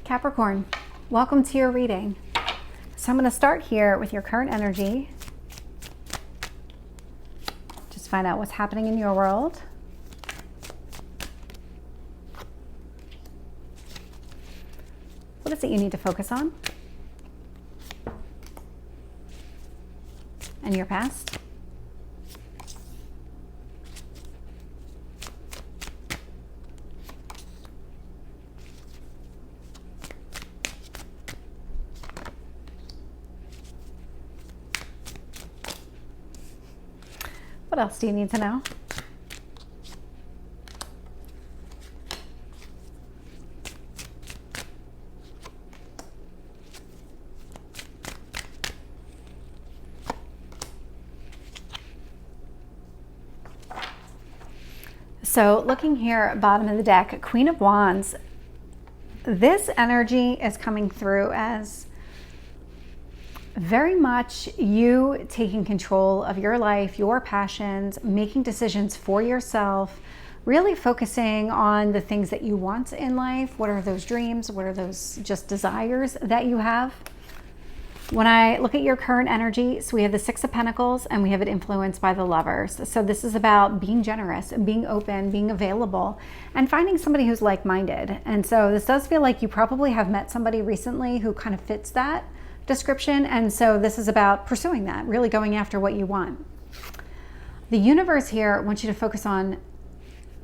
Capricorn, welcome to your reading. So I'm going to start here with your current energy. Just find out what's happening in your world. What is it you need to focus on? And your past? What else do you need to know? So looking here at bottom of the deck, Queen of Wands, this energy is coming through as very much you taking control of your life, your passions, making decisions for yourself, really focusing on the things that you want in life. What are those dreams? What are those just desires that you have? When I look at your current energy, so we have the Six of Pentacles and we have it influenced by the Lovers. So this is about being generous, being open, being available, and finding somebody who's like-minded. And so this does feel like you probably have met somebody recently who kind of fits that description. And so this is about pursuing that, really going after what you want. The universe here wants you to focus on,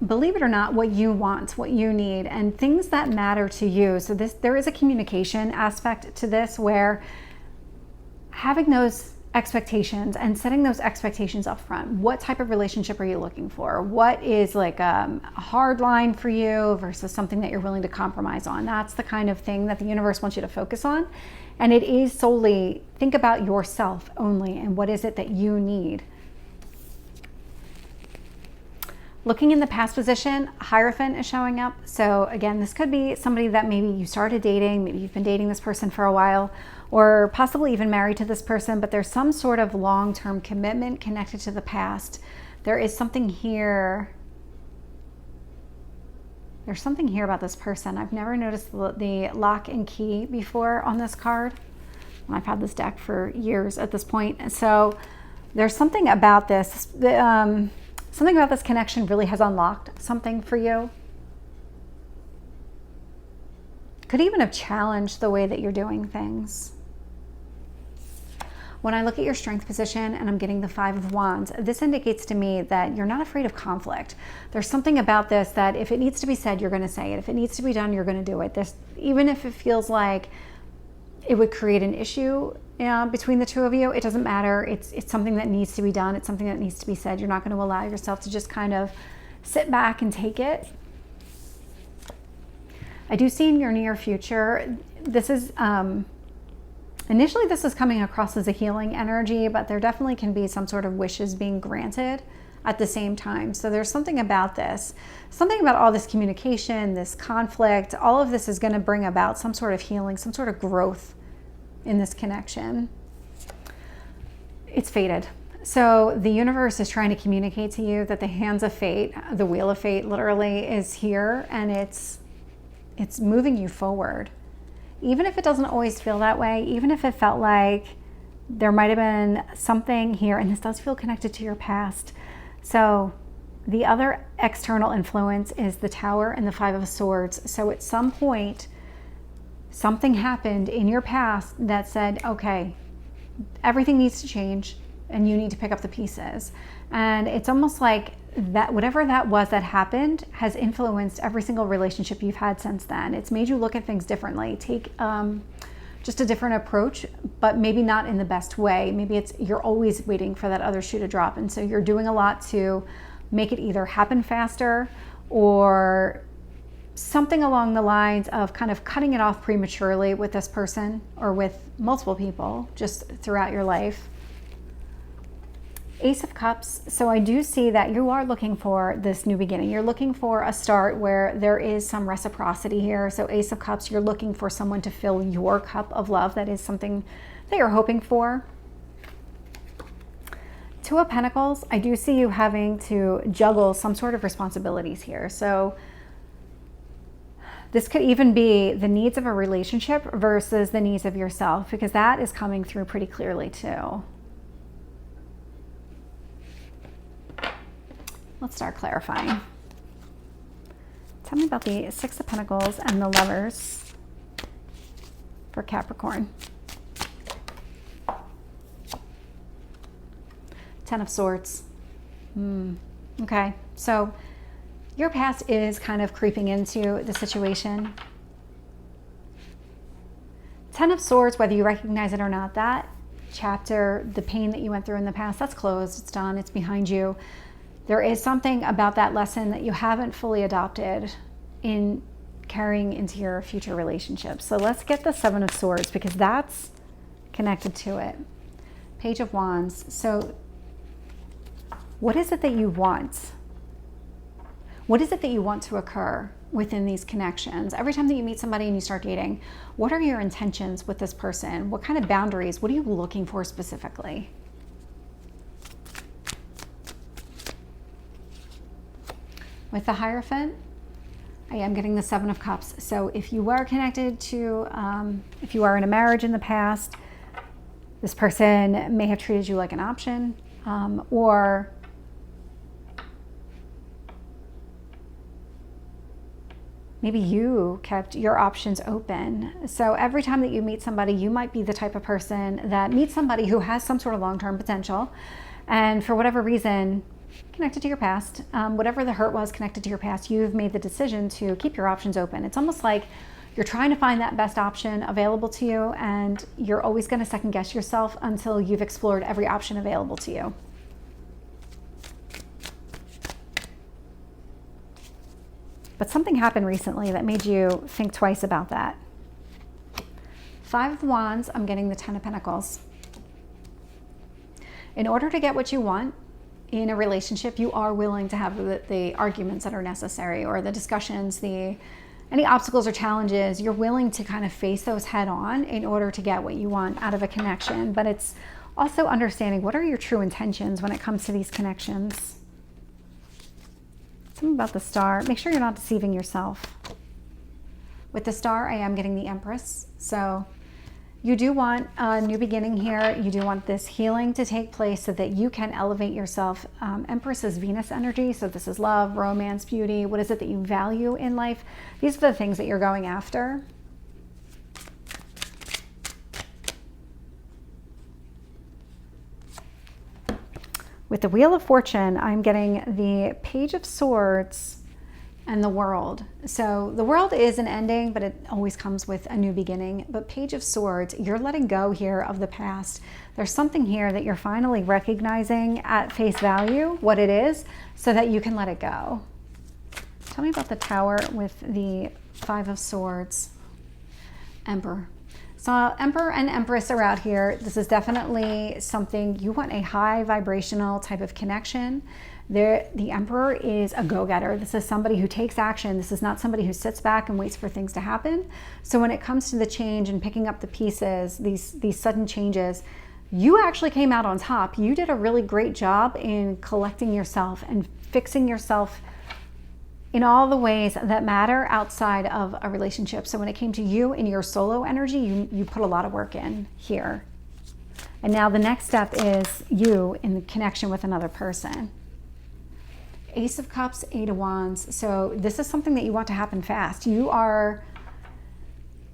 believe it or not, what you want, what you need, and things that matter to you. So there is a communication aspect to this where having those expectations and setting those expectations up front. What type of relationship are you looking for? What is like a hard line for you versus something that you're willing to compromise on? That's the kind of thing that the universe wants you to focus on. And it is solely, think about yourself only and what is it that you need. Looking in the past position, Hierophant is showing up. So again, this could be somebody that maybe you started dating, maybe you've been dating this person for a while, or possibly even married to this person, but there's some sort of long-term commitment connected to the past. There is something here. There's something here about this person. I've never noticed the lock and key before on this card. And I've had this deck for years at this point. So there's something about this. Something about this connection really has unlocked something for you. Could even have challenged the way that you're doing things. When I look at your strength position and I'm getting the Five of Wands, this indicates to me that you're not afraid of conflict. There's something about this that if it needs to be said, you're going to say it. If it needs to be done, you're going to do it. Even if it feels like it would create an issue between the two of you, it doesn't matter. It's something that needs to be done. It's something that needs to be said. You're not going to allow yourself to just kind of sit back and take it. I do see in your near future, this is... initially, this is coming across as a healing energy, but there definitely can be some sort of wishes being granted at the same time. So there's something about this, something about all this communication, this conflict, all of this is going to bring about some sort of healing, some sort of growth in this connection. It's fated. So the universe is trying to communicate to you that the hands of fate, the wheel of fate literally is here, and it's moving you forward. Even if it doesn't always feel that way, even if it felt like there might have been something here, and this does feel connected to your past. So the other external influence is the Tower and the Five of Swords. So at some point, something happened in your past that said, okay, everything needs to change and you need to pick up the pieces. And it's almost like that whatever that was that happened has influenced every single relationship you've had since then. It's made you look at things differently, take just a different approach, but maybe not in the best way. Maybe you're always waiting for that other shoe to drop, and so you're doing a lot to make it either happen faster or something along the lines of kind of cutting it off prematurely with this person or with multiple people just throughout your life. Ace of Cups. So I do see that you are looking for this new beginning. You're looking for a start where there is some reciprocity here. So Ace of Cups, you're looking for someone to fill your cup of love. That is something that you're hoping for. Two of Pentacles. I do see you having to juggle some sort of responsibilities here. So This could even be the needs of a relationship versus the needs of yourself, because that is coming through pretty clearly too. Let's start clarifying. Tell me about the Six of Pentacles and the Lovers for Capricorn. Ten of Swords. Okay, so your past is kind of creeping into the situation. Ten of Swords, whether you recognize it or not, that chapter, the pain that you went through in the past, that's closed, it's done, it's behind you. There is something about that lesson that you haven't fully adopted in carrying into your future relationships. So let's get the Seven of Swords, because that's connected to it. Page of Wands. So what is it that you want? What is it that you want to occur within these connections? Every time that you meet somebody and you start dating, what are your intentions with this person? What kind of boundaries? What are you looking for specifically? With the Hierophant, I am getting the Seven of Cups. So if you were connected to, if you are in a marriage in the past, this person may have treated you like an option, or maybe you kept your options open. So every time that you meet somebody, you might be the type of person that meets somebody who has some sort of long-term potential, and for whatever reason, connected to your past, whatever the hurt was connected to your past, you've made the decision to keep your options open. It's almost like you're trying to find that best option available to you, and you're always going to second guess yourself until you've explored every option available to you. But something happened recently that made you think twice about that. Five of Wands, I'm getting the Ten of Pentacles. In order to get what you want in a relationship, you are willing to have the arguments that are necessary, or the discussions, any obstacles or challenges. You're willing to kind of face those head on in order to get what you want out of a connection. But it's also understanding, what are your true intentions when it comes to these connections? Something about the Star. Make sure you're not deceiving yourself. With the Star, I am getting the Empress. So you do want a new beginning here. You do want this healing to take place so that you can elevate yourself. Empress is Venus energy. So this is love, romance, beauty. What is it that you value in life? These are the things that you're going after. With the Wheel of Fortune, I'm getting the Page of Swords and the World. So the World is an ending, but it always comes with a new beginning. But Page of Swords, you're letting go here of the past. There's something here that you're finally recognizing at face value, what it is, so that you can let it go. Tell me about the Tower with the Five of Swords. Emperor. So Emperor and Empress are out here. This is definitely something you want, a high vibrational type of connection. The Emperor is a go-getter. This is somebody who takes action. This is not somebody who sits back and waits for things to happen. So when it comes to the change and picking up the pieces, these sudden changes, you actually came out on top. You did a really great job in collecting yourself and fixing yourself in all the ways that matter outside of a relationship. So when it came to you in your solo energy, you put a lot of work in here. And now the next step is you in the connection with another person. Ace of Cups, Eight of Wands. So this is something that you want to happen fast. You are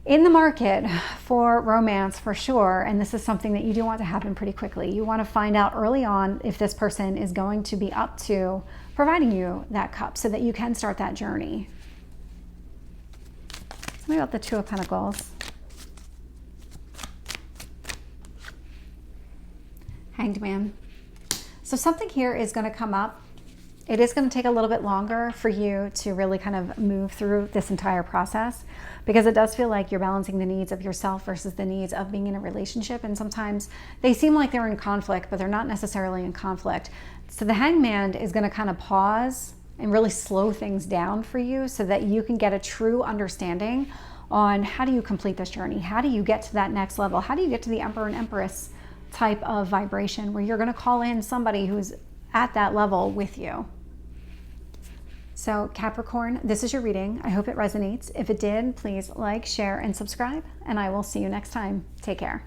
in the market for romance for sure, and this is something that you do want to happen pretty quickly. You want to find out early on if this person is going to be up to providing you that cup so that you can start that journey. Tell me about the Two of Pentacles. Hanged Man. So something here is going to come up. It is going to take a little bit longer for you to really kind of move through this entire process, because it does feel like you're balancing the needs of yourself versus the needs of being in a relationship. And sometimes they seem like they're in conflict, but they're not necessarily in conflict. So the Hangman is going to kind of pause and really slow things down for you so that you can get a true understanding on how do you complete this journey? How do you get to that next level? How do you get to the Emperor and Empress type of vibration where you're going to call in somebody who's at that level with you? So Capricorn, this is your reading. I hope it resonates. If it did, please like, share, and subscribe, and I will see you next time. Take care.